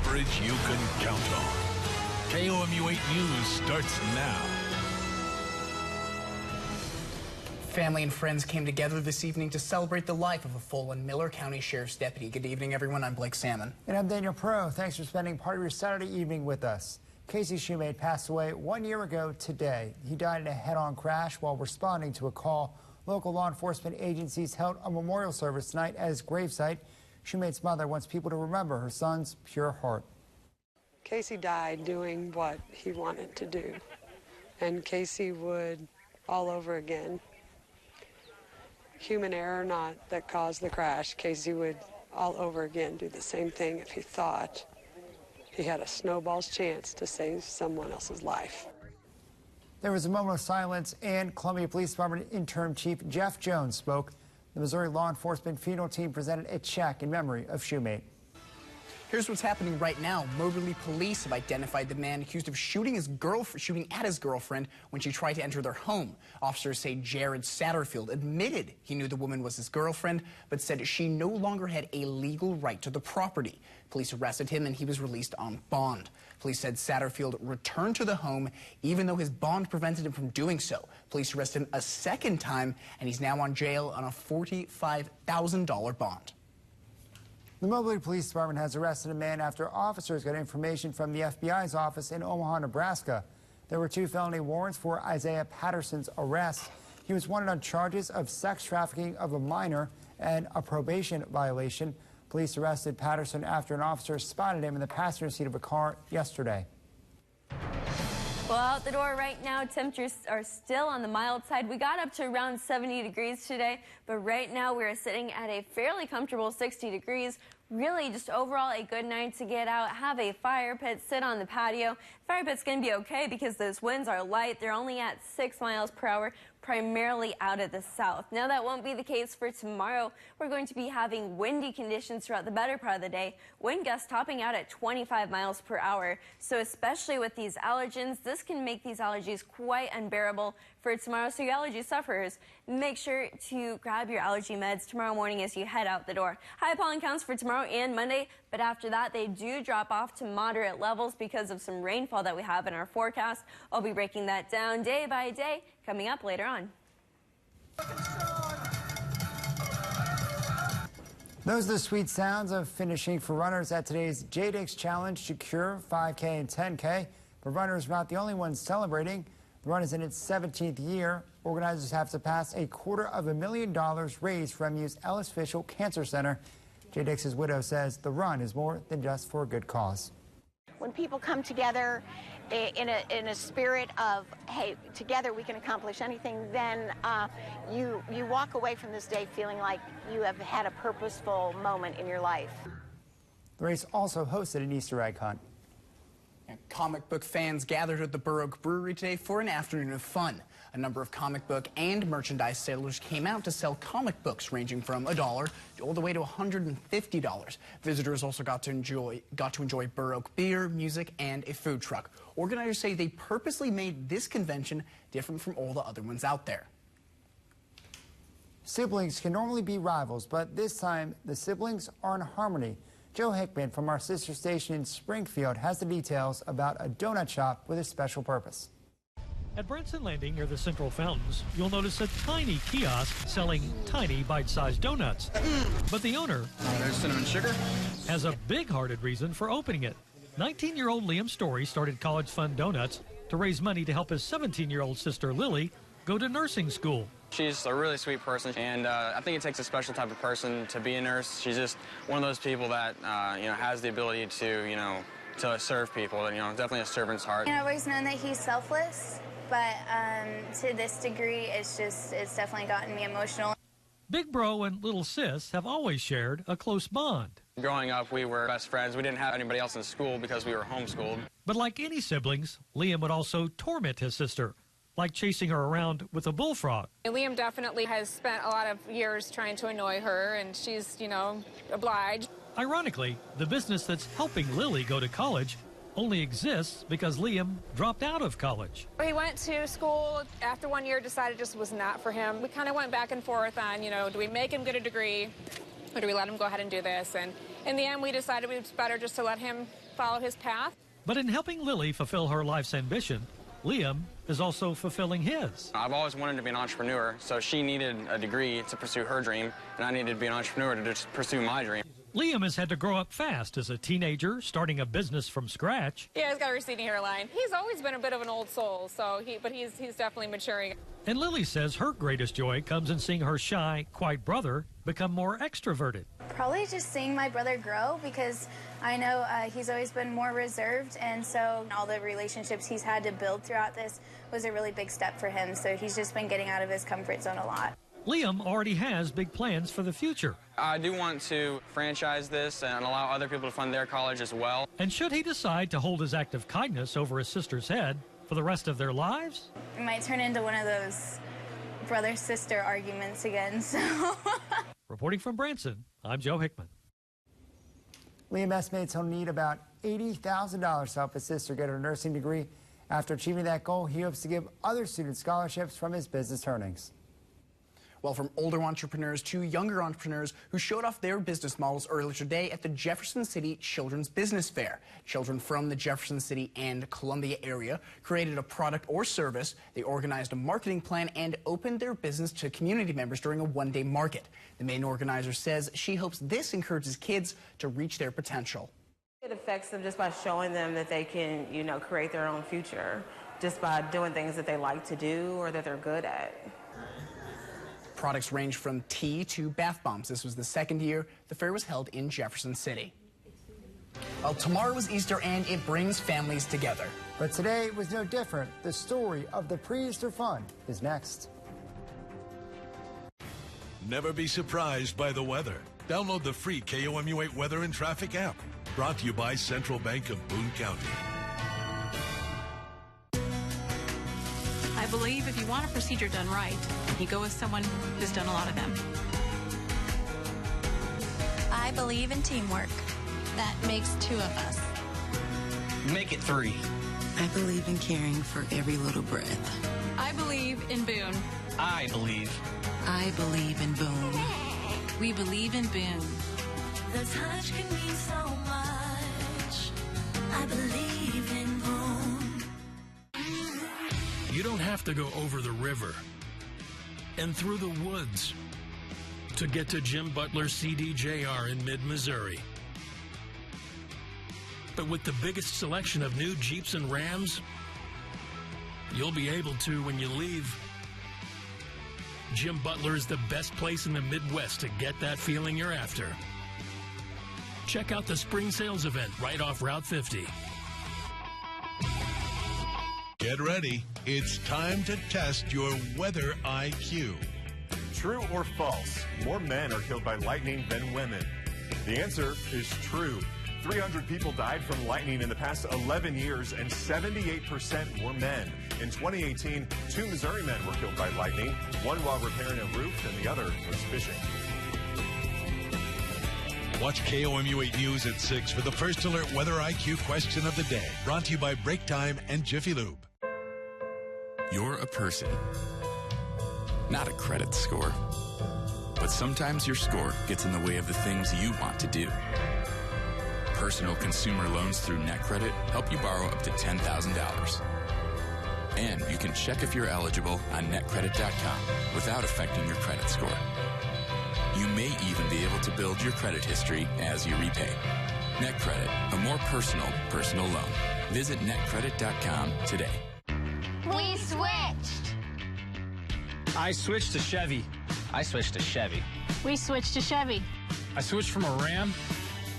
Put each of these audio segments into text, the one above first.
coverage you can count on. KOMU 8 News starts now. Family and friends came together this evening to celebrate the life of a fallen Miller County Sheriff's deputy. Good evening, everyone. I'm Blake Salmon. And I'm Daniel Pro. Thanks for spending part of your Saturday evening with us. Casey Shumate passed away 1 year ago today. He died in a head-on crash while responding to a call. Local law enforcement agencies held a memorial service tonight at his gravesite. Shumate's mother wants people to remember her son's pure heart. Casey died doing what he wanted to do, and Casey would all over again. Human error not that caused the crash. Casey would all over again do the same thing if he thought he had a snowball's chance to save someone else's life. There was a moment of silence, and Columbia Police Department Interim Chief Jeff Jones spoke. The Missouri Law Enforcement funeral team presented a check in memory of Shumate. Here's what's happening right now. Moberly police have identified the man accused of shooting at his girlfriend when she tried to enter their home. Officers say Jared Satterfield admitted he knew the woman was his girlfriend, but said she no longer had a legal right to the property. Police arrested him and he was released on bond. Police said Satterfield returned to the home even though his bond prevented him from doing so. Police arrested him a second time and he's now on jail on a $45,000 bond. The Moberly Police Department has arrested a man after officers got information from the FBI's office in Omaha, Nebraska. There were 2 felony warrants for Isaiah Patterson's arrest. He was wanted on charges of sex trafficking of a minor and a probation violation. Police arrested Patterson after an officer spotted him in the passenger seat of a car yesterday. Well, out the door right now, temperatures are still on the mild side. We got up to around 70 degrees today, but right now we're sitting at a fairly comfortable 60 degrees. Really just overall a good night to get out, have a fire pit, sit on the patio. Fire pit's going to be okay because those winds are light. They're only at 6 miles per hour, primarily out of the south. Now that won't be the case for tomorrow. We're going to be having windy conditions throughout the better part of the day. Wind gusts topping out at 25 miles per hour. So especially with these allergens, this can make these allergies quite unbearable for tomorrow. So you allergy sufferers, make sure to grab your allergy meds tomorrow morning as you head out the door. High pollen counts for tomorrow and Monday, but after that they do drop off to moderate levels because of some rainfall that we have in our forecast. I'll be breaking that down day by day coming up later on. Those are the sweet sounds of finishing for runners at today's JDIX Challenge to Cure 5K and 10K. But runners are not the only ones celebrating. The run is in its 17th year. Organizers have surpassed $250,000 raised from MU's Ellis Fishel Cancer Center. JDIX's widow says the run is more than just for a good cause. When people come together in a spirit of, hey, together we can accomplish anything, then you walk away from this day feeling like you have had a purposeful moment in your life. The race also hosted an Easter egg hunt. Comic book fans gathered at the Burr Oak Brewery today for an afternoon of fun. A number of comic book and merchandise sellers came out to sell comic books ranging from $1 all the way to $150. Visitors also got to enjoy Burr Oak beer, music, and a food truck. Organizers say they purposely made this convention different from all the other ones out there. Siblings can normally be rivals, but this time the siblings are in harmony. Joe Hickman from our sister station in Springfield has the details about a donut shop with a special purpose. At Branson Landing near the Central Fountains, you'll notice a tiny kiosk selling tiny bite-sized donuts. But the owner there's cinnamon sugar. Has a big-hearted reason for opening it. 19-year-old Liam Story started College Fund Donuts to raise money to help his 17-year-old sister Lily go to nursing school. She's a really sweet person, and I think it takes a special type of person to be a nurse. She's just one of those people that has the ability to to serve people, and definitely a servant's heart. I've always known that he's selfless, but to this degree, it's definitely gotten me emotional. Big Bro and Little Sis have always shared a close bond. Growing up, we were best friends. We didn't have anybody else in school because we were homeschooled. But like any siblings, Liam would also torment his sister, like chasing her around with a bullfrog. Liam definitely has spent a lot of years trying to annoy her, and she's, obliged. Ironically, the business that's helping Lily go to college only exists because Liam dropped out of college. He went to school after 1 year, decided just was not for him. We kind of went back and forth on, do we make him get a degree or do we let him go ahead and do this? And in the end, we decided it was better just to let him follow his path. But in helping Lily fulfill her life's ambition, Liam is also fulfilling his. I've always wanted to be an entrepreneur, so she needed a degree to pursue her dream, and I needed to be an entrepreneur to just pursue my dream. Liam has had to grow up fast as a teenager, starting a business from scratch. Yeah, he's got a receding hairline. He's always been a bit of an old soul, but he's definitely maturing. And Lily says her greatest joy comes in seeing her shy, quiet brother become more extroverted. Probably just seeing my brother grow, because I know he's always been more reserved, and so all the relationships he's had to build throughout this was a really big step for him. So he's just been getting out of his comfort zone a lot. Liam already has big plans for the future. I do want to franchise this and allow other people to fund their college as well. And should he decide to hold his act of kindness over his sister's head for the rest of their lives? It might turn into one of those brother-sister arguments again, so. Reporting from Branson, I'm Joe Hickman. Liam estimates he'll need about $80,000 to help his sister get her nursing degree. After achieving that goal, he hopes to give other students scholarships from his business earnings. Well, from older entrepreneurs to younger entrepreneurs who showed off their business models earlier today at the Jefferson City Children's Business Fair. Children from the Jefferson City and Columbia area created a product or service. They organized a marketing plan and opened their business to community members during a one-day market. The main organizer says she hopes this encourages kids to reach their potential. It affects them just by showing them that they can, create their own future just by doing things that they like to do or that they're good at. Products range from tea to bath bombs. This was the second year the fair was held in Jefferson City. Well, tomorrow is Easter and it brings families together. But today was no different. The story of the pre-Easter fun is next. Never be surprised by the weather. Download the free KOMU8 Weather and Traffic app. Brought to you by Central Bank of Boone County. I believe if you want a procedure done right, you go with someone who's done a lot of them. I believe in teamwork. That makes two of us. Make it three. I believe in caring for every little breath. I believe in Boone. I believe. I believe in Boone. We believe in Boone. The touch can mean so much. I believe in Boone. You don't have to go over the river and through the woods to get to Jim Butler's CDJR in mid-Missouri. But with the biggest selection of new Jeeps and Rams, you'll be able to when you leave. Jim Butler is the best place in the Midwest to get that feeling you're after. Check out the spring sales event right off Route 50. Get ready. It's time to test your weather IQ. True or false? More men are killed by lightning than women. The answer is true. 300 people died from lightning in the past 11 years, and 78% were men. In 2018, 2 Missouri men were killed by lightning, one while repairing a roof and the other was fishing. Watch KOMU8 News at 6 for the first alert weather IQ question of the day. Brought to you by Break Time and Jiffy Lube. You're a person, not a credit score. But sometimes your score gets in the way of the things you want to do. Personal consumer loans through NetCredit help you borrow up to $10,000. And you can check if you're eligible on netcredit.com without affecting your credit score. You may even be able to build your credit history as you repay. NetCredit, a more personal loan. Visit netcredit.com today. We switched. I switched to Chevy. I switched to Chevy. We switched to Chevy. I switched from a Ram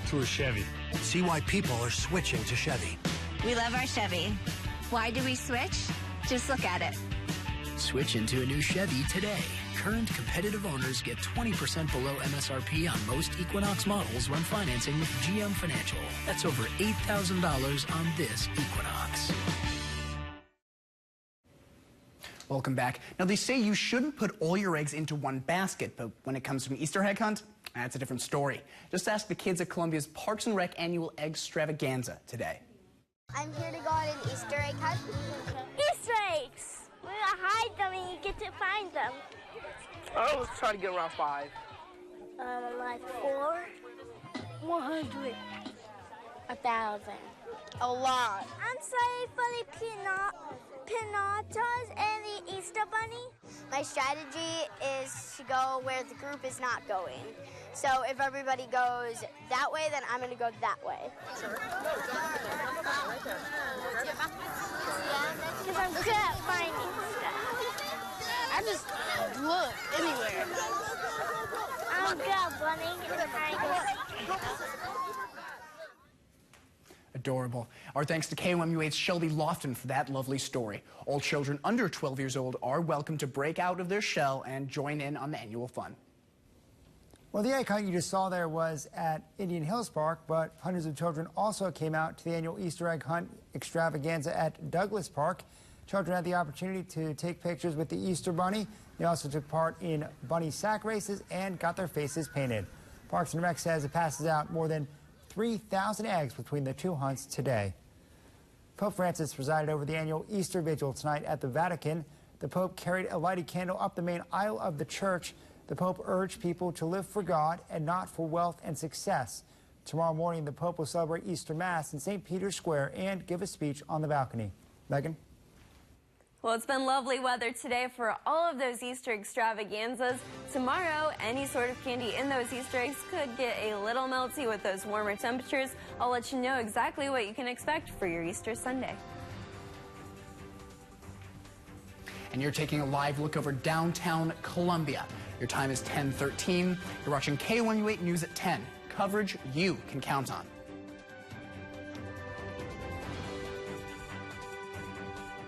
to a Chevy. See why people are switching to Chevy. We love our Chevy. Why do we switch? Just look at it. Switch into a new Chevy today. Current competitive owners get 20% below MSRP on most Equinox models when financing with GM Financial. That's over $8,000 on this Equinox. Welcome back. Now, they say you shouldn't put all your eggs into one basket, but when it comes to an Easter egg hunt, that's a different story. Just ask the kids at Columbia's Parks and Rec annual egg extravaganza today. I'm here to go on an Easter egg hunt. Easter eggs! We're gonna hide them and you get to find them. I was trying to get around 5. Like 4, 100, 1,000. A lot. I'm sorry for the pinatas and the Easter Bunny. My strategy is to go where the group is not going. So if everybody goes that way, then I'm going to go that way. Because I'm good at finding stuff. I just look anywhere. I'm good at running and hiding. Adorable. Our thanks to KOMU8's Shelby Lofton for that lovely story. All children under 12 years old are welcome to break out of their shell and join in on the annual fun. Well, the egg hunt you just saw there was at Indian Hills Park, but hundreds of children also came out to the annual Easter egg hunt extravaganza at Douglas Park. Children had the opportunity to take pictures with the Easter Bunny. They also took part in bunny sack races and got their faces painted. Parks and Rec says it passes out more than 3,000 eggs between the two hunts today. Pope Francis presided over the annual Easter Vigil tonight at the Vatican. The Pope carried a lighted candle up the main aisle of the church. The Pope urged people to live for God and not for wealth and success. Tomorrow morning, the Pope will celebrate Easter Mass in St. Peter's Square and give a speech on the balcony. Megan? Well, it's been lovely weather today for all of those Easter extravaganzas. Tomorrow, any sort of candy in those Easter eggs could get a little melty with those warmer temperatures. I'll let you know exactly what you can expect for your Easter Sunday. And you're taking a live look over downtown Columbia. Your time is 10:13. You're watching KOMU8 News at 10. Coverage you can count on.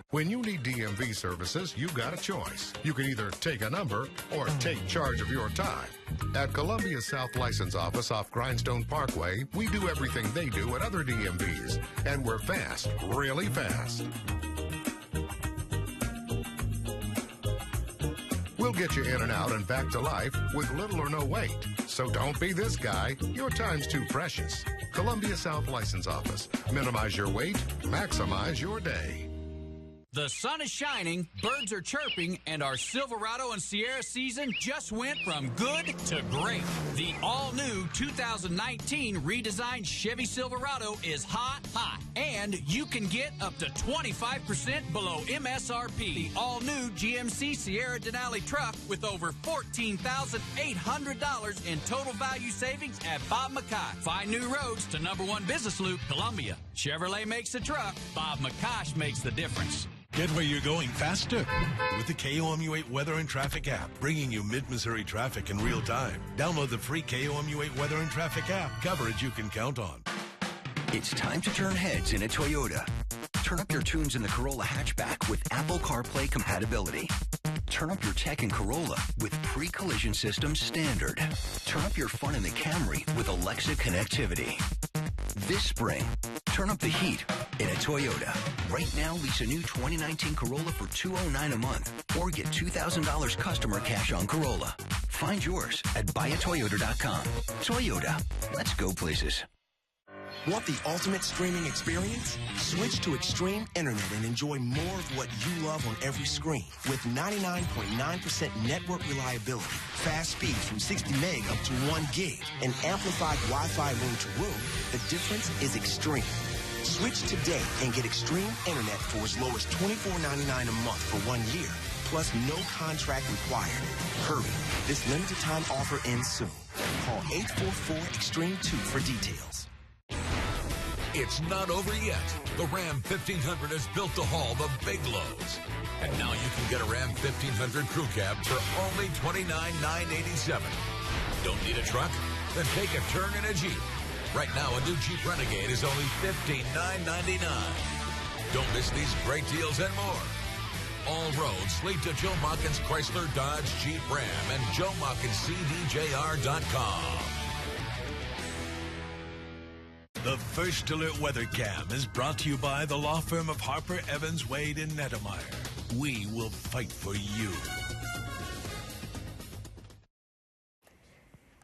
When you need DMV services, you've got a choice. You can either take a number or take charge of your time. At Columbia South License Office off Grindstone Parkway, we do everything they do at other DMVs. And we're fast, really fast. We'll get you in and out and back to life with little or no wait. So don't be this guy. Your time's too precious. Columbia South License Office. Minimize your wait, maximize your day. The sun is shining, birds are chirping, and our Silverado and Sierra season just went from good to great. The all-new 2019 redesigned Chevy Silverado is hot, and you can get up to 25% below MSRP. The all-new GMC Sierra Denali truck with over $14,800 in total value savings at Bob McCosh. 5 new roads to #1 business loop, Columbia. Chevrolet makes the truck, Bob McCosh makes the difference. Get where you're going faster with the KOMU8 Weather and Traffic app, bringing you mid-Missouri traffic in real time. Download the free KOMU8 Weather and Traffic app. Coverage you can count on. It's time to turn heads in a Toyota. Turn up your tunes in the Corolla hatchback with Apple CarPlay compatibility. Turn up your tech in Corolla with pre-collision system standard. Turn up your fun in the Camry with Alexa connectivity. This spring, turn up the heat in a Toyota. Right now, lease a new 2019 Corolla for $209 a month or get $2,000 customer cash on Corolla. Find yours at buyatoyota.com. Toyota, let's go places. Want the ultimate streaming experience? Switch to Extreme Internet and enjoy more of what you love on every screen. With 99.9% network reliability, fast speeds from 60 meg up to 1 gig, and amplified Wi-Fi room to room, the difference is extreme. Switch today and get Extreme Internet for as low as $24.99 a month for 1 year, plus no contract required. Hurry, this limited time offer ends soon. Call 844-EXTREME2 for details. It's not over yet. The Ram 1500 has built to haul the big loads. And now you can get a Ram 1500 crew cab for only $29,987. Don't need a truck? Then take a turn in a Jeep. Right now, a new Jeep Renegade is only $15,999. Don't miss these great deals and more. All roads lead to Joe Mawkins Chrysler Dodge Jeep Ram and JoeMawkinsCDJR.com. The First Alert Weather Cam is brought to you by the law firm of Harper, Evans, Wade, and Nettemeyer. We will fight for you.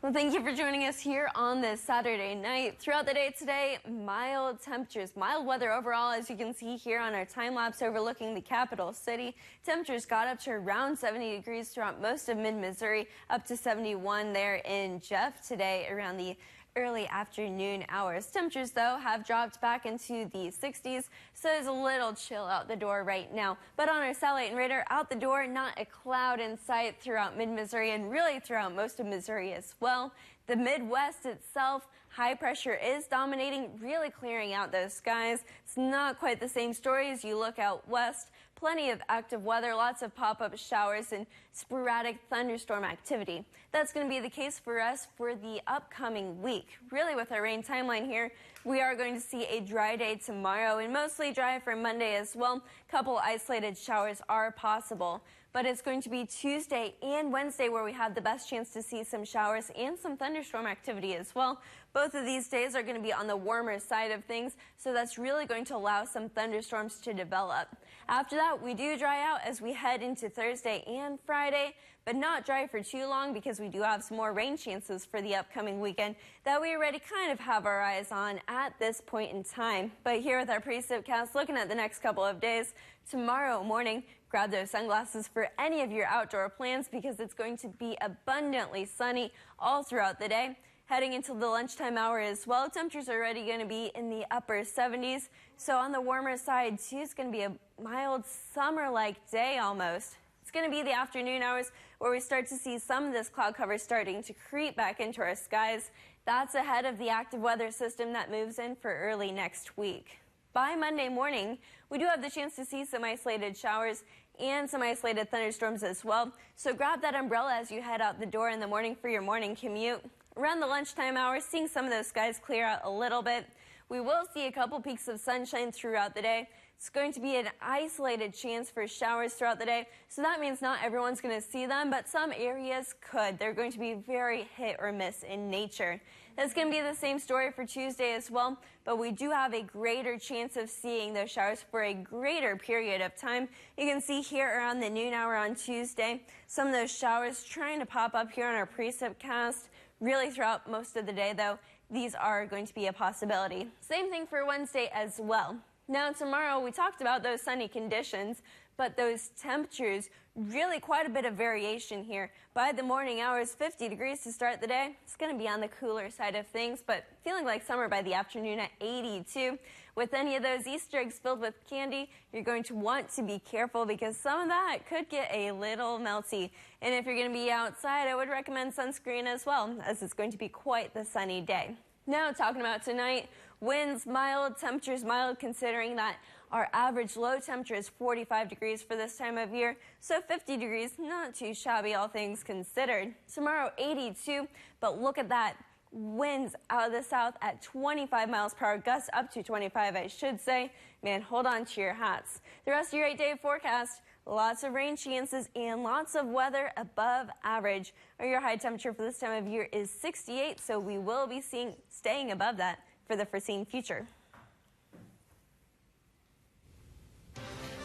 Well, thank you for joining us here on this Saturday night. Throughout the day today, mild temperatures, mild weather overall, as you can see here on our time lapse overlooking the capital city. Temperatures got up to around 70 degrees throughout most of mid-Missouri, up to 71 there in Jeff today around the early afternoon hours. Temperatures, though, have dropped back into the 60s, so there's a little chill out the door right now. But on our satellite and radar, out the door, not a cloud in sight throughout mid-Missouri and really throughout most of Missouri as well. The Midwest itself, high pressure is dominating, really clearing out those skies. It's not quite the same story as you look out west. Plenty of active weather, lots of pop-up showers and sporadic thunderstorm activity. That's going to be the case for us for the upcoming week. Really, with our rain timeline here, we are going to see a dry day tomorrow and mostly dry for Monday as well. Couple isolated showers are possible. But it's going to be Tuesday and Wednesday where we have the best chance to see some showers and some thunderstorm activity as well. Both of these days are going to be on the warmer side of things, so that's really going to allow some thunderstorms to develop. After that, we do dry out as we head into Thursday and Friday, but not dry for too long because we do have some more rain chances for the upcoming weekend that we already kind of have our eyes on at this point in time. But here with our precipcast, looking at the next couple of days, tomorrow morning, grab those sunglasses for any of your outdoor plans because it's going to be abundantly sunny all throughout the day. Heading into the lunchtime hour as well, temperatures are already going to be in the upper 70s. So on the warmer side, too, it's going to be a mild summer-like day almost. It's going to be the afternoon hours where we start to see some of this cloud cover starting to creep back into our skies. That's ahead of the active weather system that moves in for early next week. By Monday morning, we do have the chance to see some isolated showers and some isolated thunderstorms as well. So grab that umbrella as you head out the door in the morning for your morning commute. Around the lunchtime hours, seeing some of those skies clear out a little bit. We will see a couple peaks of sunshine throughout the day. It's going to be an isolated chance for showers throughout the day, so that means not everyone's going to see them, but some areas could. They're going to be very hit or miss in nature. That's going to be the same story for Tuesday as well, but we do have a greater chance of seeing those showers for a greater period of time. You can see here around the noon hour on Tuesday, some of those showers trying to pop up here on our precipcast. Really throughout most of the day, though, these are going to be a possibility. Same thing for Wednesday as well. Now, tomorrow, we talked about those sunny conditions, but those temperatures, really quite a bit of variation here. By the morning hours, 50 degrees to start the day. It's going to be on the cooler side of things, but feeling like summer by the afternoon at 82. With any of those Easter eggs filled with candy, you're going to want to be careful because some of that could get a little melty. And if you're going to be outside, I would recommend sunscreen as well, as it's going to be quite the sunny day. Now, talking about tonight, winds mild, temperatures mild, considering that our average low temperature is 45 degrees for this time of year, so 50 degrees, not too shabby, all things considered. Tomorrow, 82, but look at that. Winds out of the south at 25 miles per hour, gusts up to 25, I should say. Man, hold on to your hats. The rest of your 8-day forecast, lots of rain chances and lots of weather above average. Your high temperature for this time of year is 68, so we will be staying above that for the foreseen future.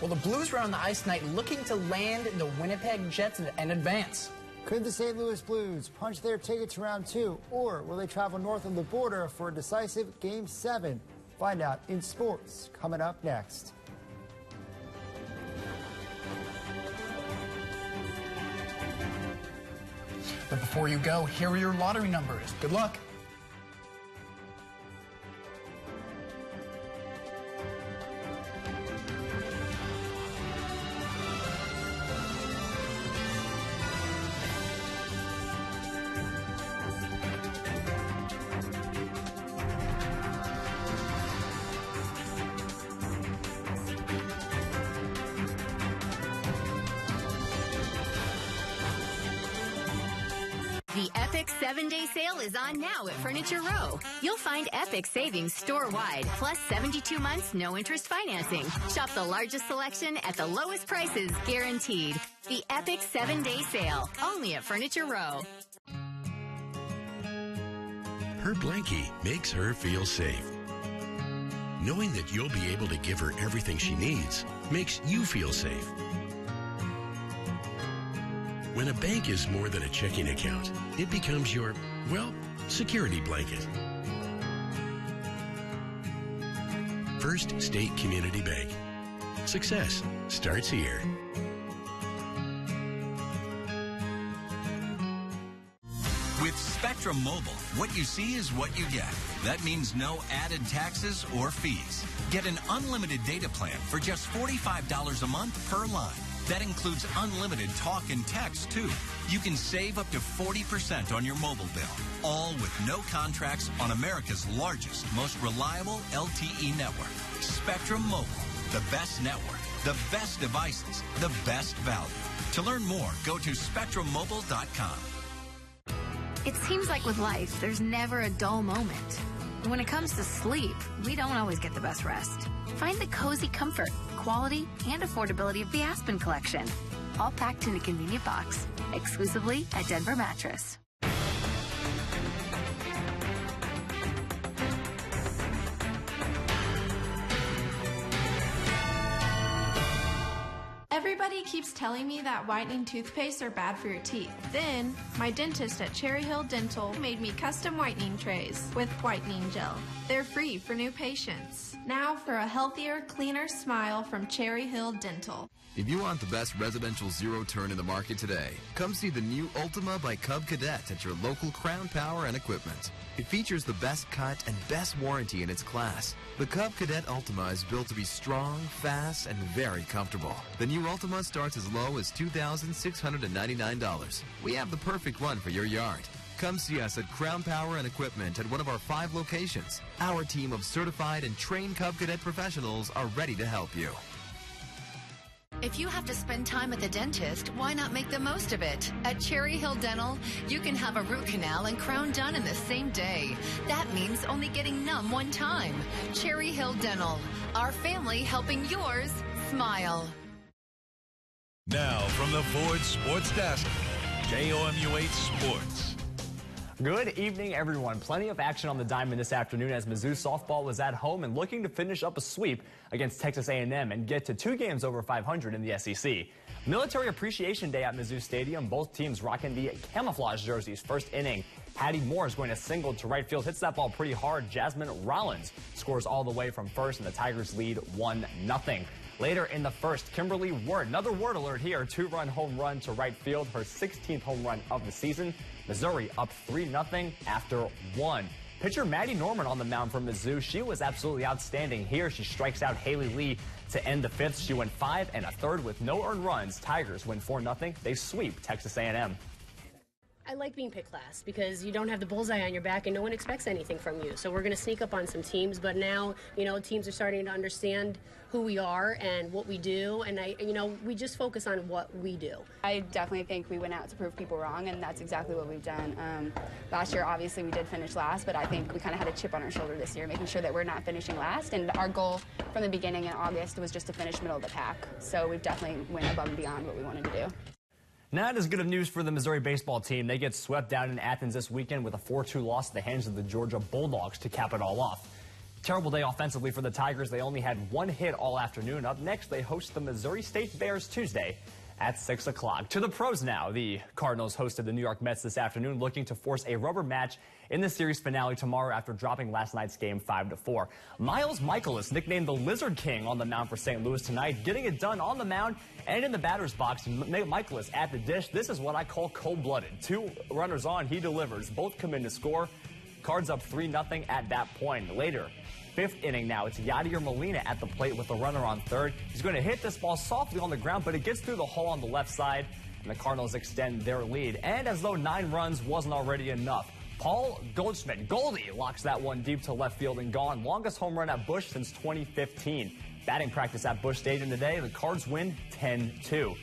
Well, the Blues are on the ice tonight looking to land the Winnipeg Jets and advance. Could the St. Louis Blues punch their ticket to round 2, or will they travel north of the border for a decisive Game 7? Find out in sports coming up next. But before you go, here are your lottery numbers. Good luck. The Epic 7-day sale is on now at Furniture Row. You'll find epic savings store-wide, plus 72 months no-interest financing. Shop the largest selection at the lowest prices guaranteed. The Epic 7-day sale, only at Furniture Row. Her blankie makes her feel safe. Knowing that you'll be able to give her everything she needs makes you feel safe. When a bank is more than a checking account, it becomes your Well, security blanket. First State Community Bank. Success starts here. With Spectrum Mobile, what you see is what you get. That means no added taxes or fees. Get an unlimited data plan for just $45 a month per line. That includes unlimited talk and text, too. You can save up to 40% on your mobile bill, all with no contracts on America's largest, most reliable LTE network. Spectrum Mobile, the best network, the best devices, the best value. To learn more, go to SpectrumMobile.com. It seems like with life, there's never a dull moment. When it comes to sleep, we don't always get the best rest. Find the cozy comfort, quality, and affordability of the Aspen Collection, all packed in a convenient box, exclusively at Denver Mattress. Everybody keeps telling me that whitening toothpaste are bad for your teeth. Then, my dentist at Cherry Hill Dental made me custom whitening trays with whitening gel. They're free for new patients. Now for a healthier, cleaner smile from Cherry Hill Dental. If you want the best residential zero turn in the market today, come see the new Ultima by Cub Cadet at your local Crown Power and Equipment. It features the best cut and best warranty in its class. The Cub Cadet Ultima is built to be strong, fast, and very comfortable. The new Ultima starts as low as $2,699. We have the perfect one for your yard. Come see us at Crown Power and Equipment at one of our 5 locations. Our team of certified and trained Cub Cadet professionals are ready to help you. If you have to spend time at the dentist, why not make the most of it? At Cherry Hill Dental, you can have a root canal and crown done in the same day. That means only getting numb one time. Cherry Hill Dental, our family helping yours smile. Now from the Ford Sports Desk, KOMU8 Sports. Good evening, everyone. Plenty of action on the diamond this afternoon as Mizzou softball was at home and looking to finish up a sweep against Texas A&M and get to 2 games over 500 in the SEC. Military Appreciation Day at Mizzou Stadium. Both teams rocking the camouflage jerseys. First inning, Hattie Moore is going to single to right field. Hits that ball pretty hard. Jasmine Rollins scores all the way from first, and the Tigers lead 1-0. Later in the first, Kimberly Ward, another Ward alert here, 2-run home run to right field, her 16th home run of the season. Missouri up 3-0 after 1. Pitcher Maddie Norman on the mound for Mizzou. She was absolutely outstanding here. She strikes out Haley Lee to end the 5th. She went 5 1/3 with no earned runs. Tigers win 4-0. They sweep Texas A&M. I like being picked last because you don't have the bullseye on your back and no one expects anything from you. So we're going to sneak up on some teams, but now, teams are starting to understand who we are and what we do, and we just focus on what we do. I definitely think we went out to prove people wrong, and that's exactly what we've done. Last year, obviously, we did finish last, but I think we kind of had a chip on our shoulder this year, making sure that we're not finishing last, and our goal from the beginning in August was just to finish middle of the pack. So we've definitely went above and beyond what we wanted to do. Not as good of news for the Missouri baseball team. They get swept down in Athens this weekend with a 4-2 loss at the hands of the Georgia Bulldogs to cap it all off. Terrible day offensively for the Tigers. They only had 1 hit all afternoon. Up next, they host the Missouri State Bears Tuesday at 6 o'clock. To the pros now. The Cardinals hosted the New York Mets this afternoon, looking to force a rubber match in the series finale tomorrow after dropping last night's game 5-4. Miles Michaelis, nicknamed the Lizard King, on the mound for St. Louis tonight, getting it done on the mound and in the batter's box. Michaelis at the dish. This is what I call cold-blooded. 2 runners on, he delivers. Both come in to score. Cards up 3-0 at that point. Later, 5th inning now. It's Yadier Molina at the plate with the runner on third. He's going to hit this ball softly on the ground, but it gets through the hole on the left side, and the Cardinals extend their lead. And as though 9 runs wasn't already enough, Paul Goldschmidt, Goldie, locks that one deep to left field and gone. Longest home run at Busch since 2015. Batting practice at Busch Stadium today. The Cards win 10-2.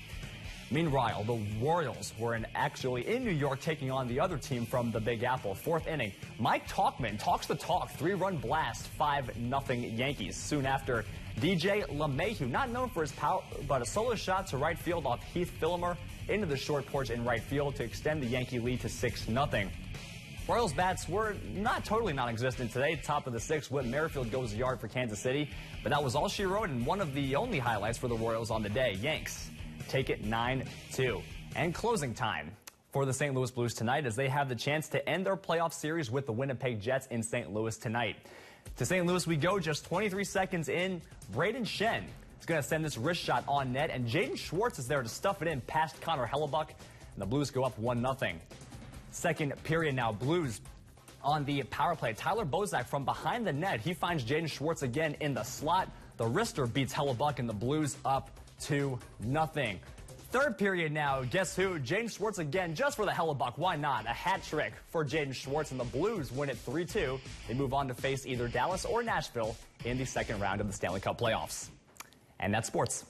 Meanwhile, the Royals were actually in New York taking on the other team from the Big Apple. 4th inning, Mike Tauchman talks the talk. 3-run blast, 5-0 Yankees. Soon after, DJ LeMahieu, not known for his power, but a solo shot to right field off Heath Fillimer into the short porch in right field to extend the Yankee lead to 6-0. Royals bats were not totally non-existent today. Top of the 6th, Whit Merrifield goes yard for Kansas City. But that was all she wrote, and one of the only highlights for the Royals on the day. Yanks take it 9-2. And closing time. for the St. Louis Blues tonight as they have the chance to end their playoff series with the Winnipeg Jets in St. Louis tonight. To St. Louis we go, just 23 seconds in. Brayden Schenn is going to send this wrist shot on net, and Jaden Schwartz is there to stuff it in past Connor Hellebuck, and the Blues go up 1-0. Second period now, Blues on the power play. Tyler Bozak from behind the net. He finds Jaden Schwartz again in the slot. The wrister beats Hellebuck, and the Blues up 2-0. Third period now, guess who? Jaden Schwartz again, just for the Hellebuck. Why not? A hat trick for Jaden Schwartz, and the Blues win it 3-2. They move on to face either Dallas or Nashville in the second round of the Stanley Cup playoffs. And that's sports.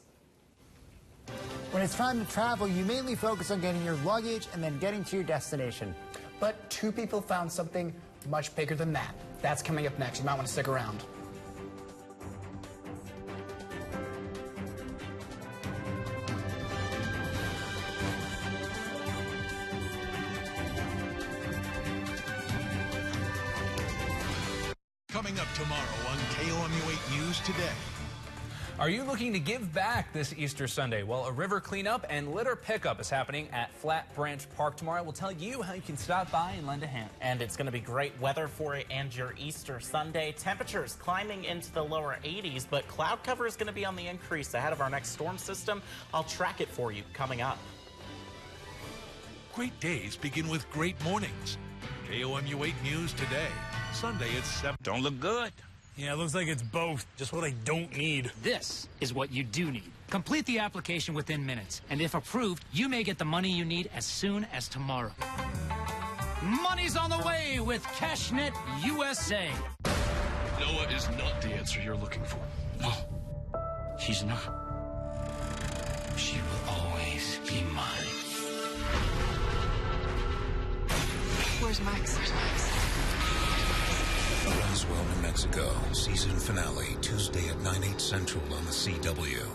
When it's time to travel, you mainly focus on getting your luggage and then getting to your destination. But two people found something much bigger than that. That's coming up next. You might want to stick around. Coming up tomorrow on KOMU 8 News Today. Are you looking to give back this Easter Sunday? Well, a river cleanup and litter pickup is happening at Flat Branch Park tomorrow. We'll tell you how you can stop by and lend a hand. And it's going to be great weather for it and your Easter Sunday. Temperatures climbing into the lower 80s, but cloud cover is going to be on the increase ahead of our next storm system. I'll track it for you coming up. Great days begin with great mornings. KOMU 8 News Today, Sunday at 7. Don't look good. Yeah, it looks like it's both. Just what I don't need. This is what you do need. Complete the application within minutes, and if approved, you may get the money you need as soon as tomorrow. Money's on the way with CashNet USA. Noah is not the answer you're looking for. No, she's not. She will always be mine. Where's Max? Roswell, New Mexico, season finale, Tuesday at 9/8 Central on the CW.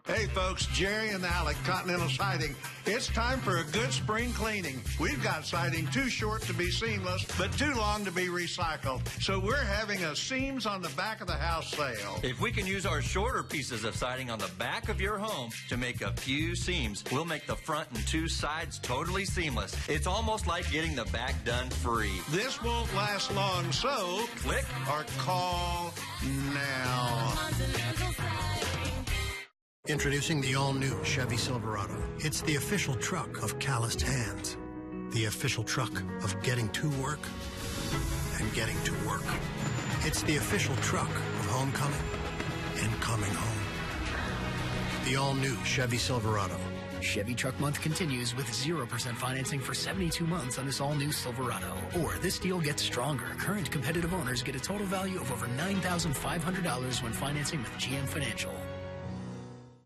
Hey folks, Jerry and Alec, Continental Siding. It's time for a good spring cleaning. We've got siding too short to be seamless, but too long to be recycled. So we're having a seams on the back of the house sale. If we can use our shorter pieces of siding on the back of your home to make a few seams, we'll make the front and two sides totally seamless. It's almost like getting the back done free. This won't last long, so click or call now. Introducing the all-new Chevy Silverado. It's the official truck of calloused hands. The official truck of getting to work and getting to work. It's the official truck of homecoming and coming home. The all-new Chevy Silverado. Chevy Truck Month continues with 0% financing for 72 months on this all-new Silverado. Or this deal gets stronger. Current competitive owners get a total value of over $9,500 when financing with GM Financial.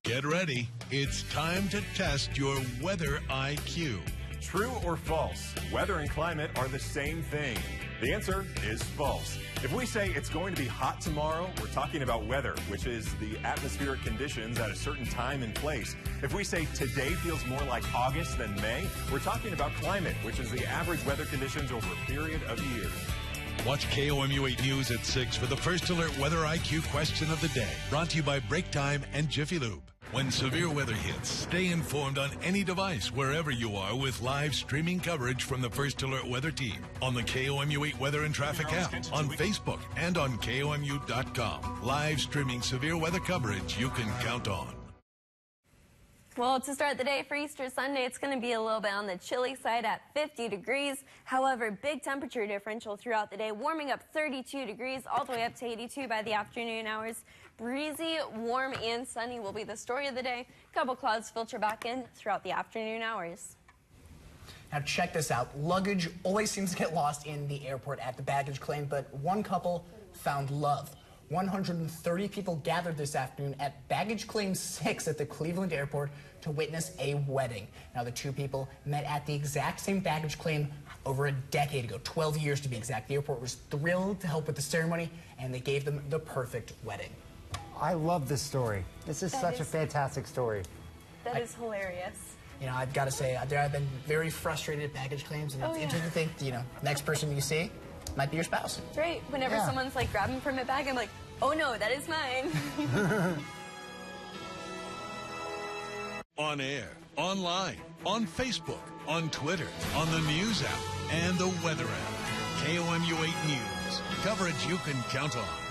Get ready. It's time to test your weather IQ. True or false? Weather and climate are the same thing. The answer is false. If we say it's going to be hot tomorrow, we're talking about weather, which is the atmospheric conditions at a certain time and place. If we say today feels more like August than May, we're talking about climate, which is the average weather conditions over a period of years. Watch KOMU 8 News at 6 for the First Alert Weather IQ question of the day. Brought to you by Break Time and Jiffy Lube. When severe weather hits, stay informed on any device, wherever you are, with live streaming coverage from the First Alert Weather Team on the KOMU 8 Weather and Traffic app, on Facebook, and on KOMU.com. Live streaming severe weather coverage you can count on. Well, to start the day for Easter Sunday, it's going to be a little bit on the chilly side at 50 degrees. However, big temperature differential throughout the day, warming up 32 degrees all the way up to 82 by the afternoon hours. Breezy, warm, and sunny will be the story of the day. A couple clouds filter back in throughout the afternoon hours. Now check this out. Luggage always seems to get lost in the airport at the baggage claim, but one couple found love. 130 people gathered this afternoon at baggage claim 6 at the Cleveland airport to witness a wedding. Now the two people met at the exact same baggage claim over a decade ago, 12 years to be exact. The airport was thrilled to help with the ceremony, and they gave them the perfect wedding. I love this story. This is such a fantastic story. That is hilarious. You know, I've got to say, I've been very frustrated at baggage claims, and it's interesting to think, you know, next person you see, might be your spouse. That's right. Whenever Yeah. someone's like grabbing from my bag, I'm like, oh no, that is mine. On air, online, on Facebook, on Twitter, on the news app, and the weather app. KOMU 8 News. Coverage you can count on.